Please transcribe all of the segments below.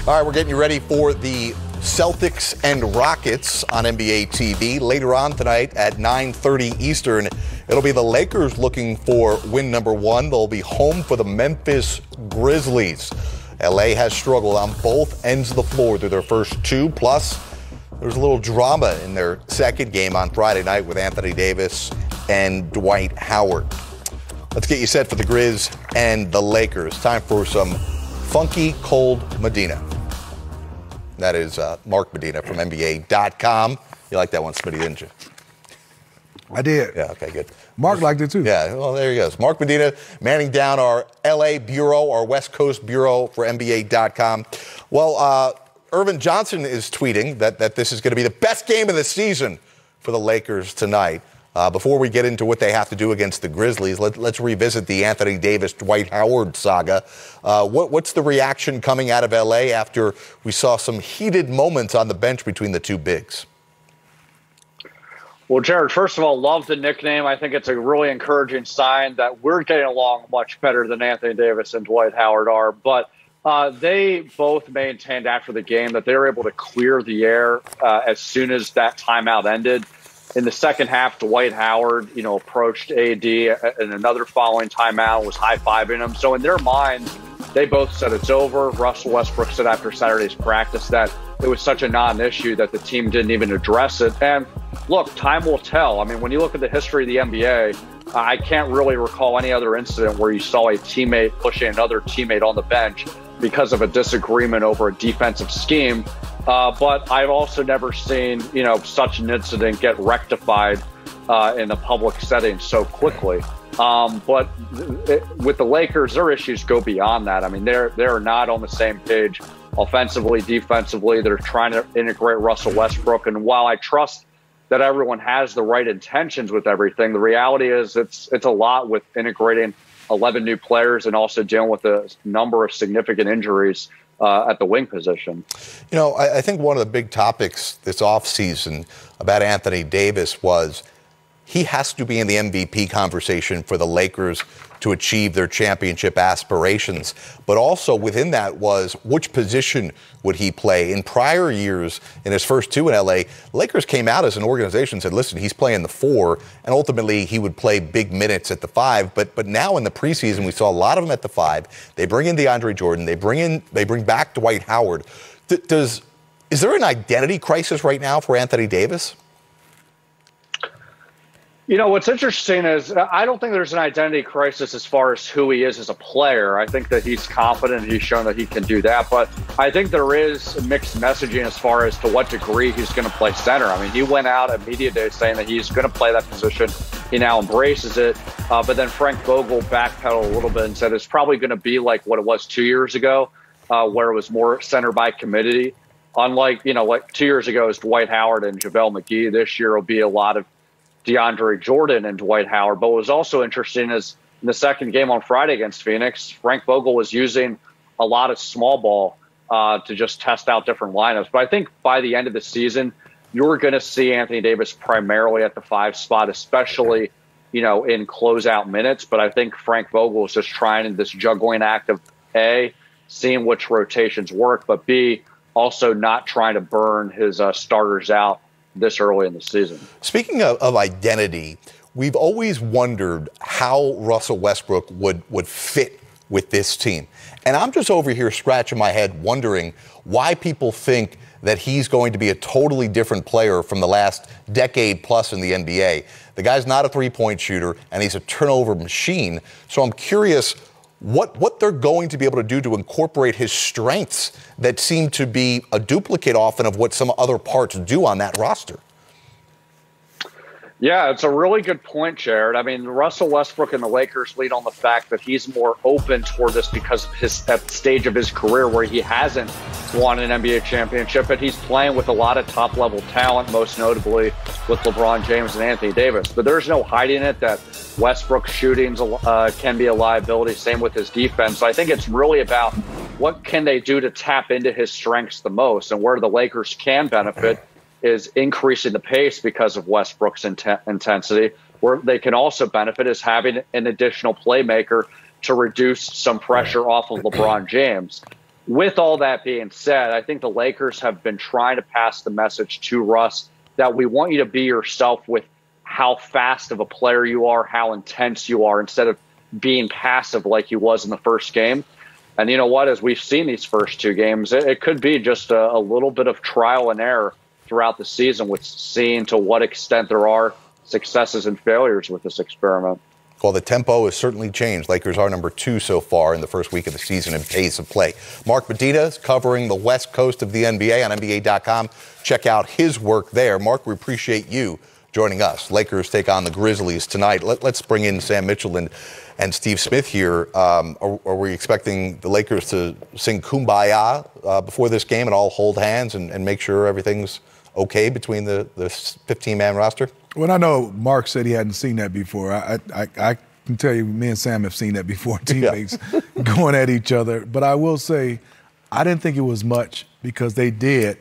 All right, we're getting you ready for the Celtics and Rockets on NBA TV. Later on tonight at 9:30 Eastern, it'll be the Lakers looking for win number one. They'll be home for the Memphis Grizzlies. LA has struggled on both ends of the floor through their first two. Plus, there's a little drama in their second game on Friday night with Anthony Davis and Dwight Howard. Let's get you set for the Grizz and the Lakers. Time for some funky cold Medina. That is Mark Medina from NBA.com. You like that one, Smitty, didn't you? I did. Yeah, okay, good. Mark liked it too. Yeah, well, there he goes. Mark Medina manning down our LA bureau, our West Coast bureau for NBA.com. Well, Irvin Johnson is tweeting that this is going to be the best game of the season for the Lakers tonight. Before we get into what they have to do against the Grizzlies, let's revisit the Anthony Davis, Dwight Howard saga. What's the reaction coming out of L.A. after we saw some heated moments on the bench between the two bigs? Well, Jared, first of all, love the nickname. I think it's a really encouraging sign that we're getting along much better than Anthony Davis and Dwight Howard are. But they both maintained after the game that they were able to clear the air as soon as that timeout ended. In the second half, Dwight Howard, approached AD in another following timeout, was high-fiving him. So in their minds, they both said it's over. Russell Westbrook said after Saturday's practice that it was such a non-issue that the team didn't even address it. And look, time will tell. I mean, when you look at the history of the NBA, I can't really recall any other incident where you saw a teammate pushing another teammate on the bench because of a disagreement over a defensive scheme. But I've also never seen, such an incident get rectified in a public setting so quickly. But with the Lakers, their issues go beyond that. I mean, they're not on the same page offensively, defensively. They're trying to integrate Russell Westbrook. And while I trust that everyone has the right intentions with everything, the reality is it's a lot with integrating 11 new players and also dealing with a number of significant injuries at the wing position. I think one of the big topics this offseason about Anthony Davis was he has to be in the MVP conversation for the Lakers to achieve their championship aspirations. But also within that was which position would he play? In prior years, in his first two in LA, Lakers came out as an organization and said, listen, he's playing the 4, and ultimately he would play big minutes at the 5. But now in the preseason, we saw a lot of them at the 5. They bring in DeAndre Jordan. They bring back Dwight Howard. Is there an identity crisis right now for Anthony Davis? What's interesting is I don't think there's an identity crisis as far as who he is as a player. I think that he's confident. He's shown that he can do that. But I think there is mixed messaging as far as to what degree he's going to play center. I mean, he went out at media day saying that he's going to play that position. He now embraces it. But then Frank Vogel backpedaled a little bit and said it's probably going to be like what it was 2 years ago, where it was more center by committee. Unlike, like 2 years ago, it was Dwight Howard and JaVale McGee. This year will be a lot of DeAndre Jordan and Dwight Howard. But what was also interesting is in the second game on Friday against Phoenix, Frank Vogel was using a lot of small ball to just test out different lineups. But I think by the end of the season, you're going to see Anthony Davis primarily at the 5 spot, especially, in closeout minutes. But I think Frank Vogel is just trying this juggling act of A, seeing which rotations work, but B, also not trying to burn his starters out this early in the season. Speaking of identity, we've always wondered how Russell Westbrook would fit with this team. And I'm just over here scratching my head wondering why people think that he's going to be a totally different player from the last decade plus in the NBA. The guy's not a three-point shooter, and he's a turnover machine. So I'm curious what they're going to be able to do to incorporate his strengths that seem to be a duplicate often of what some other parts do on that roster. Yeah, it's a really good point, Jared. I mean, Russell Westbrook and the Lakers lead on the fact that he's more open toward this because of his at stage of his career where he hasn't won an NBA championship, and he's playing with a lot of top-level talent, most notably with LeBron James and Anthony Davis. But there's no hiding it that Westbrook's shooting can be a liability, same with his defense. So I think it's really about what can they do to tap into his strengths the most, and where the Lakers can benefit is increasing the pace because of Westbrook's intensity. Where they can also benefit is having an additional playmaker to reduce some pressure off of LeBron James. with all that being said, I think the Lakers have been trying to pass the message to Russ that we want you to be yourself with how fast of a player you are, how intense you are, instead of being passive like he was in the first game. And you know what? As we've seen these first two games, it could be just a little bit of trial and error throughout the season with seeing to what extent there are successes and failures with this experiment. Well, the tempo has certainly changed. Lakers are number 2 so far in the first week of the season in pace of play. Mark Medina is covering the West Coast of the NBA on NBA.com. Check out his work there. Mark, we appreciate you joining us. Lakers take on the Grizzlies tonight. Let's bring in Sam Mitchell and Steve Smith here. Are we expecting the Lakers to sing Kumbaya before this game and all hold hands and make sure everything's okay between the 15-man roster? Well, I know Mark said he hadn't seen that before. I can tell you, me and Sam have seen that before, teammates going at each other. But I will say, I didn't think it was much because they did,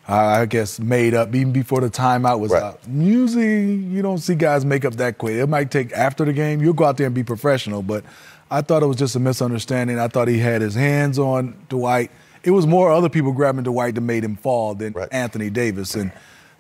I guess, made up even before the timeout was out. Usually, you don't see guys make up that quick. It might take after the game. You'll go out there and be professional. But I thought it was just a misunderstanding. I thought he had his hands on Dwight. It was more other people grabbing Dwight that made him fall than Anthony Davis. And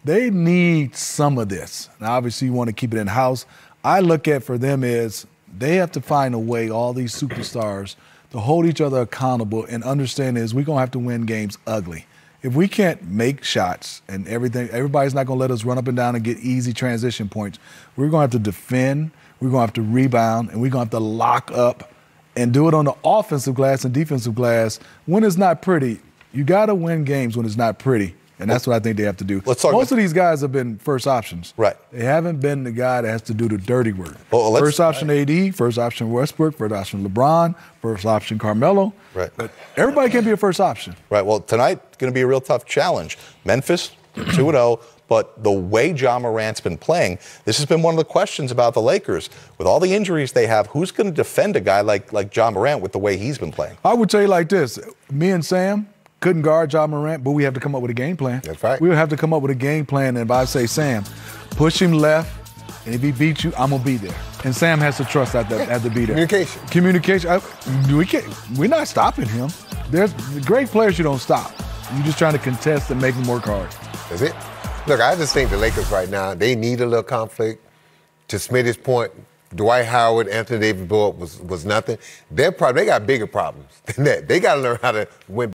they need some of this. Now, obviously, you want to keep it in-house. I look at for them is they have to find a way, all these superstars, to hold each other accountable and understand is we're going to have to win games ugly. If we can't make shots and everybody's not going to let us run up and down and get easy transition points, we're going to have to defend, we're going to have to rebound, and we're going to have to lock up and do it on the offensive glass and defensive glass. When it's not pretty, you got to win games when it's not pretty. And that's what I think they have to do. Most of these guys have been first options. Right. They haven't been the guy that has to do the dirty work. First option AD, first option Westbrook, first option LeBron, first option Carmelo. Right. But everybody can be a first option. Right. Well, tonight going to be a real tough challenge. Memphis, 2-0. But the way Ja Morant's been playing, this has been one of the questions about the Lakers. With all the injuries they have, who's going to defend a guy like Ja Morant with the way he's been playing? I would tell you like this. Me and Sam couldn't guard Ja Morant, but we have to come up with a game plan. That's right. We would have to come up with a game plan. And if I say, Sam, push him left, and if he beats you, I'm going to be there. And Sam has to trust I have to be there. Communication. We're not stopping him. There's great players you don't stop. You're just trying to contest and make them work hard. That's it. Look, I just think the Lakers right now, they need a little conflict. To Smitty's point, Dwight Howard, Anthony Davis was nothing. They got bigger problems than that. They got to learn how to win.